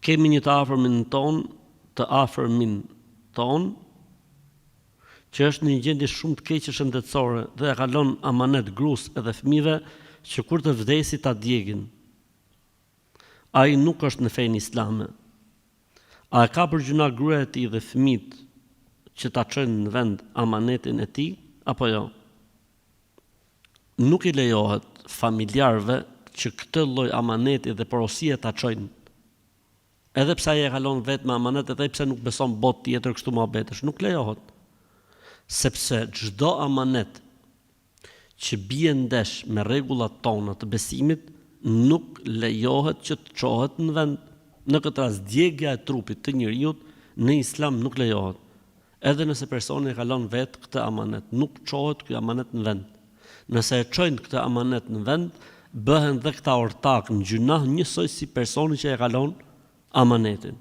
kemi një të afërmin ton, që është një gjendje shumë të keqe shëndetësore dhe e kalon amanet gruas edhe fëmijëve që kur të vdesi ta djegin. Ai nuk është në fenë islame. A e ka për gjuna gruaja e tij dhe fëmijët që ta çojnë në vend amanetin e tij apo jo? Nuk i lejohet familjarëve që këtë lloj amaneti dhe porosie ta çojnë. Edhe pse ai e kalon vetë me amanet, edhe pse nuk beson botë tjetër kështu mohabetesh, nuk lejohet. Sepse çdo amanet që bie ndesh me rregullat tona të besimit nuk lejohet që të çohet në vend. Në këtë rast djegja e trupit të njeriut në islam nuk lejohet. Edhe nëse personi e kalon vetë këtë amanet, nuk çohet ky amanet në vend. Nëse e çojnë këtë amanet në vend, bëhen dhe këta ortak në gjunah njësoj si personi që e kalon amanetin.